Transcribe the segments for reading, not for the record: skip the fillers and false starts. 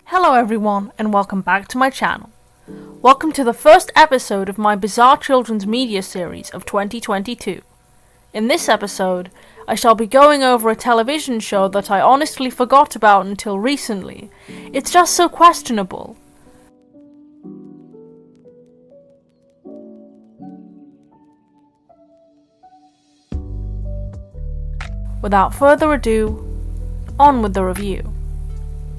Hello everyone, and welcome back to my channel. Welcome to the first episode of my bizarre children's media series of 2022. In this episode, I shall be going over a television show that I honestly forgot about until recently. It's just so questionable. Without further ado, on with the review.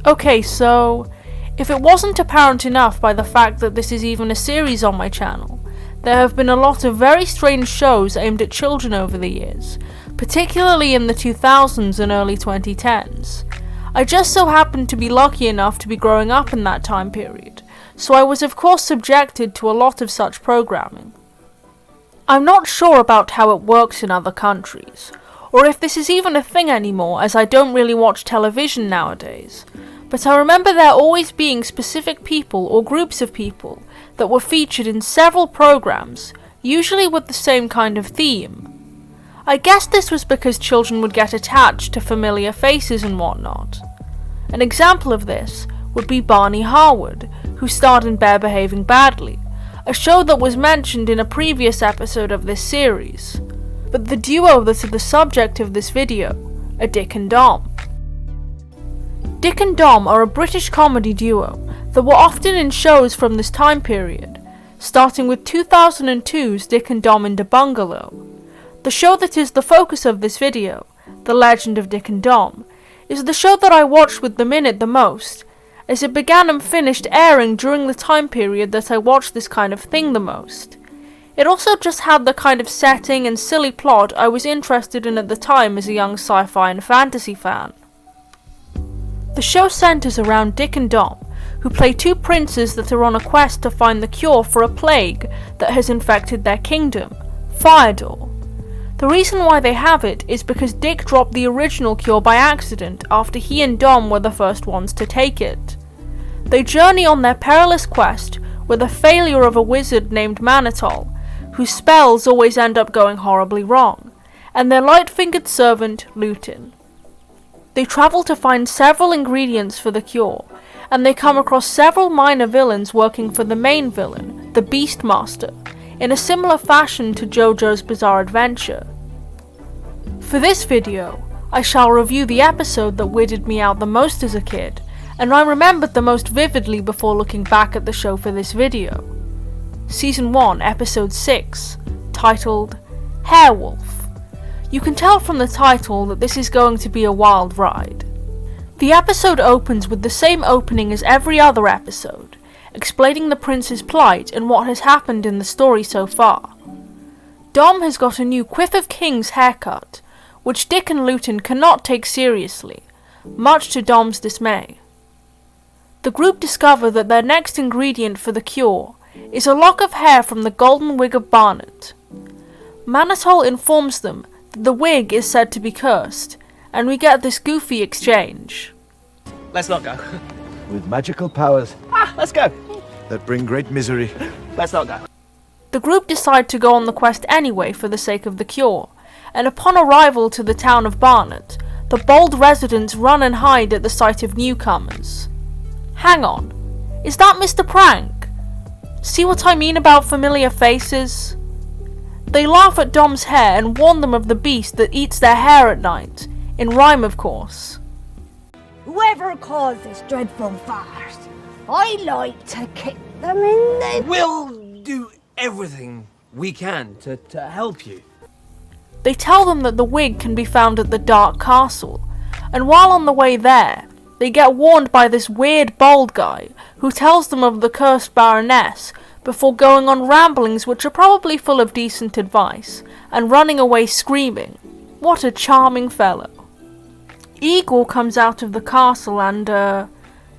Okay, so, if it wasn't apparent enough by the fact that this is even a series on my channel, there have been a lot of very strange shows aimed at children over the years, particularly in the 2000s and early 2010s. I just so happened to be lucky enough to be growing up in that time period, so I was of course subjected to a lot of such programming. I'm not sure about how it works in other countries, or if this is even a thing anymore, as I don't really watch television nowadays. But I remember there always being specific people or groups of people that were featured in several programs, usually with the same kind of theme. I guess this was because children would get attached to familiar faces and whatnot. An example of this would be Barney Harwood, who starred in Bear Behaving Badly, a show that was mentioned in a previous episode of this series. But the duo that are the subject of this video are Dick and Dom. Dick and Dom are a British comedy duo that were often in shows from this time period, starting with 2002's Dick and Dom in the Bungalow. The show that is the focus of this video, The Legend of Dick and Dom, is the show that I watched with them in it the most, as it began and finished airing during the time period that I watched this kind of thing the most. It also just had the kind of setting and silly plot I was interested in at the time as a young sci-fi and fantasy fan. The show centers around Dick and Dom, who play two princes that are on a quest to find the cure for a plague that has infected their kingdom, Firedor. The reason why they have it is because Dick dropped the original cure by accident after he and Dom were the first ones to take it. They journey on their perilous quest with a failure of a wizard named Manitol, whose spells always end up going horribly wrong, and their light-fingered servant, Lutin. They travel to find several ingredients for the cure, and they come across several minor villains working for the main villain, the Beastmaster, in a similar fashion to JoJo's Bizarre Adventure. For this video, I shall review the episode that weirded me out the most as a kid, and I remembered the most vividly before looking back at the show for this video. Season 1, Episode 6, titled Hairwolf. You can tell from the title that this is going to be a wild ride. The episode opens with the same opening as every other episode, explaining the prince's plight and what has happened in the story so far. Dom has got a new Quiff of Kings haircut, which Dick and Lutin cannot take seriously, much to Dom's dismay. The group discover that their next ingredient for the cure is a lock of hair from the golden wig of Barnet. Manitol informs them that the wig is said to be cursed, and we get this goofy exchange. Let's not go. With magical powers Let's go. that bring great misery. Let's not go. The group decide to go on the quest anyway for the sake of the cure, and upon arrival to the town of Barnet, the bold residents run and hide at the sight of newcomers. Hang on, is that Mr. Prank? See what I mean about familiar faces? They laugh at Dom's hair and warn them of the beast that eats their hair at night, in rhyme of course. Whoever caused this dreadful farce, I'd like to kick them in the... We'll do everything we can to help you. They tell them that the wig can be found at the Dark Castle, and while on the way there, they get warned by this weird bald guy who tells them of the cursed Baroness before going on ramblings which are probably full of decent advice, and running away screaming. What a charming fellow. Igor comes out of the castle and,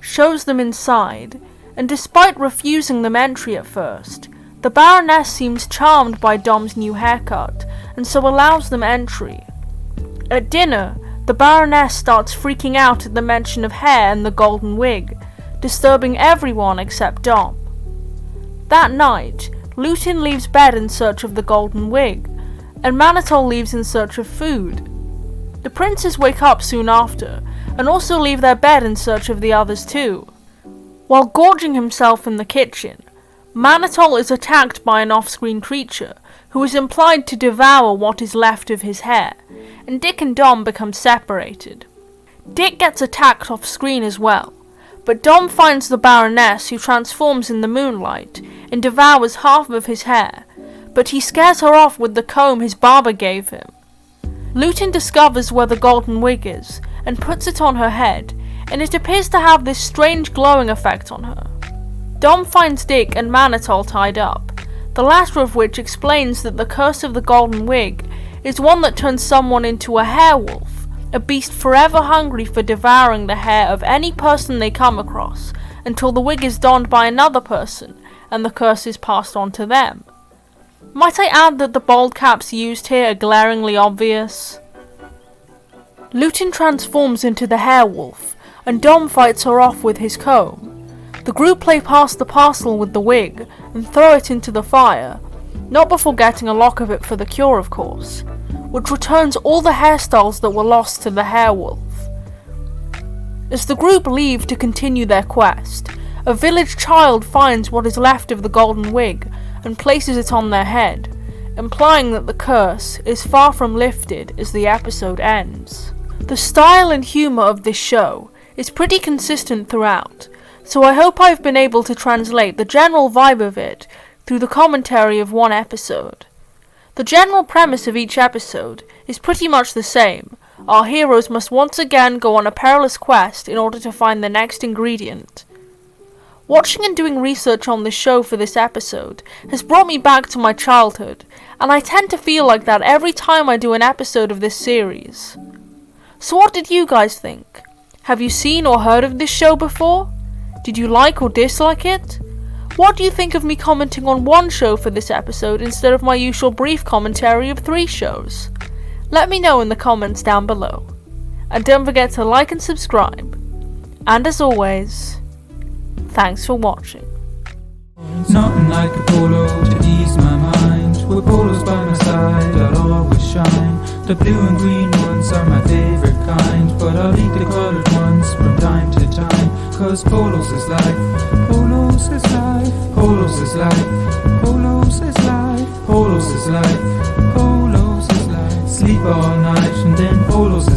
shows them inside, and despite refusing them entry at first, the Baroness seems charmed by Dom's new haircut, and so allows them entry. At dinner, the Baroness starts freaking out at the mention of hair and the golden wig, disturbing everyone except Dom. That night, Lutin leaves bed in search of the golden wig, and Manitol leaves in search of food. The princes wake up soon after, and also leave their bed in search of the others too. While gorging himself in the kitchen, Manitol is attacked by an off-screen creature who is implied to devour what is left of his hair, and Dick and Dom become separated. Dick gets attacked off-screen as well, but Dom finds the Baroness, who transforms in the moonlight and devours half of his hair, but he scares her off with the comb his barber gave him. Lutin discovers where the golden wig is and puts it on her head, and it appears to have this strange glowing effect on her. Dom finds Dick and Manitol tied up, the latter of which explains that the curse of the golden wig is one that turns someone into a hairwolf, a beast forever hungry for devouring the hair of any person they come across until the wig is donned by another person and the curse is passed on to them. Might I add that the bald caps used here are glaringly obvious? Lutin transforms into the hairwolf, and Dom fights her off with his comb. The group play past the parcel with the wig and throw it into the fire, not before getting a lock of it for the cure, of course, which returns all the hairstyles that were lost to the hairwolf. As the group leave to continue their quest, a village child finds what is left of the golden wig and places it on their head, implying that the curse is far from lifted as the episode ends. The style and humour of this show is pretty consistent throughout, so I hope I've been able to translate the general vibe of it through the commentary of one episode. The general premise of each episode is pretty much the same. Our heroes must once again go on a perilous quest in order to find the next ingredient. Watching and doing research on this show for this episode has brought me back to my childhood, and I tend to feel like that every time I do an episode of this series. So what did you guys think? Have you seen or heard of this show before? Did you like or dislike it? What do you think of me commenting on one show for this episode instead of my usual brief commentary of 3 shows? Let me know in the comments down below. And don't forget to like and subscribe. And as always, thanks for watching. Nothing like a polo to ease my mind. With polos by my side, I'll always shine. The blue and green ones are my favorite kind, but I'll eat the colored ones from time to time. Cause polos is life, polos is life, polos is life, polos is life, polos is life, polos is life. Sleep all night and then polos